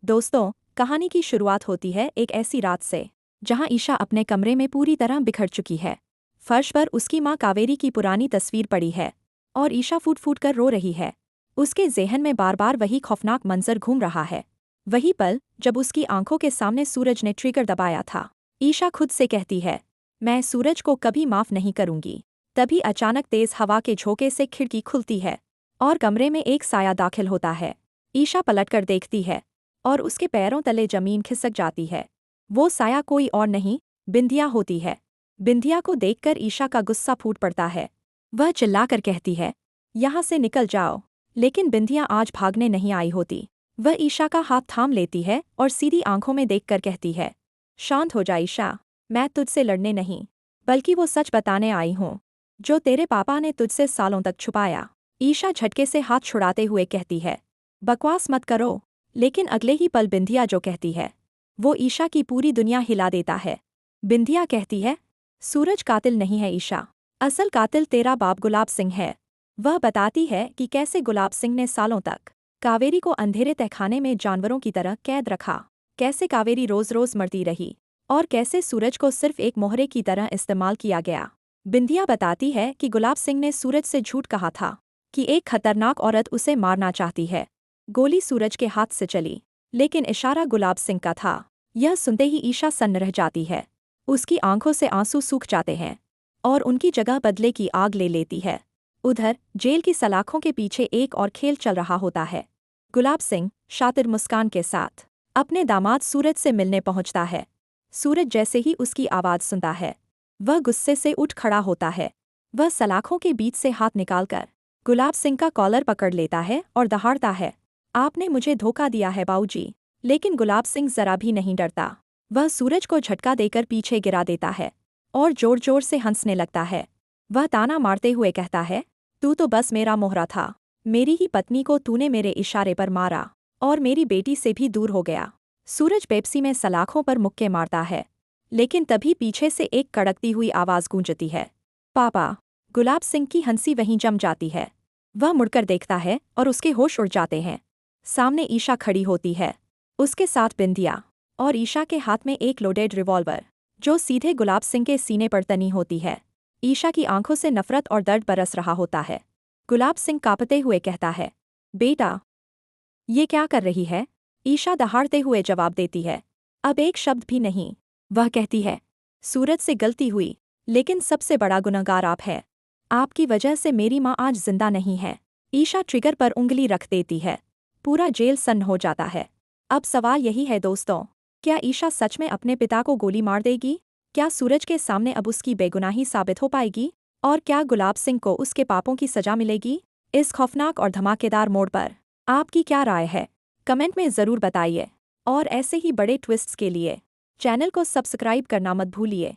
दोस्तों, कहानी की शुरुआत होती है एक ऐसी रात से जहां ईशा अपने कमरे में पूरी तरह बिखर चुकी है। फर्श पर उसकी माँ कावेरी की पुरानी तस्वीर पड़ी है और ईशा फूट फूट कर रो रही है। उसके ज़हन में बार बार वही खौफनाक मंजर घूम रहा है। वही पल जब उसकी आंखों के सामने सूरज ने ट्रिगर दबाया था। ईशा खुद से कहती है, मैं सूरज को कभी माफ नहीं करूंगी। तभी अचानक तेज हवा के झोंके से खिड़की खुलती है और कमरे में एक साया दाखिल होता है। ईशा पलटकर देखती है और उसके पैरों तले जमीन खिसक जाती है। वो साया कोई और नहीं, बिंदिया होती है। बिंदिया को देखकर ईशा का गुस्सा फूट पड़ता है। वह चिल्लाकर कहती है, यहाँ से निकल जाओ। लेकिन बिंदिया आज भागने नहीं आई होती। वह ईशा का हाथ थाम लेती है और सीधी आंखों में देखकर कहती है, शांत हो जा ईशा, मैं तुझसे लड़ने नहीं, बल्कि वो सच बताने आई हूँ जो तेरे पापा ने तुझसे सालों तक छुपाया। ईशा झटके से हाथ छुड़ाते हुए कहती है, बकवास मत करो। लेकिन अगले ही पल बिंदिया जो कहती है वो ईशा की पूरी दुनिया हिला देता है। बिंदिया कहती है, सूरज कातिल नहीं है ईशा, असल कातिल तेरा बाप गुलाब सिंह है। वह बताती है कि कैसे गुलाब सिंह ने सालों तक कावेरी को अंधेरे तहखाने में जानवरों की तरह कैद रखा, कैसे कावेरी रोज रोज मरती रही और कैसे सूरज को सिर्फ एक मोहरे की तरह इस्तेमाल किया गया। बिंदिया बताती है कि गुलाब सिंह ने सूरज से झूठ कहा था कि एक खतरनाक औरत उसे मारना चाहती है। गोली सूरज के हाथ से चली, लेकिन इशारा गुलाब सिंह का था। यह सुनते ही ईशा सन्न रह जाती है। उसकी आंखों से आंसू सूख जाते हैं और उनकी जगह बदले की आग ले लेती है। उधर जेल की सलाखों के पीछे एक और खेल चल रहा होता है। गुलाब सिंह शातिर मुस्कान के साथ अपने दामाद सूरज से मिलने पहुंचता है। सूरज जैसे ही उसकी आवाज़ सुनता है, वह गुस्से से उठ खड़ा होता है। वह सलाखों के बीच से हाथ निकालकर गुलाब सिंह का कॉलर पकड़ लेता है और दहाड़ता है, आपने मुझे धोखा दिया है बाऊजी। लेकिन गुलाब सिंह जरा भी नहीं डरता। वह सूरज को झटका देकर पीछे गिरा देता है और जोर जोर से हंसने लगता है। वह ताना मारते हुए कहता है, तू तो बस मेरा मोहरा था। मेरी ही पत्नी को तूने मेरे इशारे पर मारा और मेरी बेटी से भी दूर हो गया। सूरज पेप्सी में सलाखों पर मुक्के मारता है, लेकिन तभी पीछे से एक कड़कती हुई आवाज़ गूंजती है, पापा। गुलाब सिंह की हंसी वहीं जम जाती है। वह मुड़कर देखता है और उसके होश उड़ जाते हैं। सामने ईशा खड़ी होती है, उसके साथ बिंदिया और ईशा के हाथ में एक लोडेड रिवॉल्वर जो सीधे गुलाब सिंह के सीने पर तनी होती है। ईशा की आंखों से नफरत और दर्द बरस रहा होता है। गुलाब सिंह कांपते हुए कहता है, बेटा ये क्या कर रही है? ईशा दहाड़ते हुए जवाब देती है, अब एक शब्द भी नहीं। वह कहती है, सूरज से गलती हुई, लेकिन सबसे बड़ा गुनहगार आप है। आपकी वजह से मेरी माँ आज जिंदा नहीं है। ईशा ट्रिगर पर उंगली रख देती है। पूरा जेल सन्न हो जाता है। अब सवाल यही है दोस्तों, क्या ईशा सच में अपने पिता को गोली मार देगी? क्या सूरज के सामने अब उसकी बेगुनाही साबित हो पाएगी? और क्या गुलाब सिंह को उसके पापों की सजा मिलेगी? इस खौफनाक और धमाकेदार मोड़ पर आपकी क्या राय है? कमेंट में ज़रूर बताइए। और ऐसे ही बड़े ट्विस्ट्स के लिए चैनल को सब्सक्राइब करना मत भूलिए।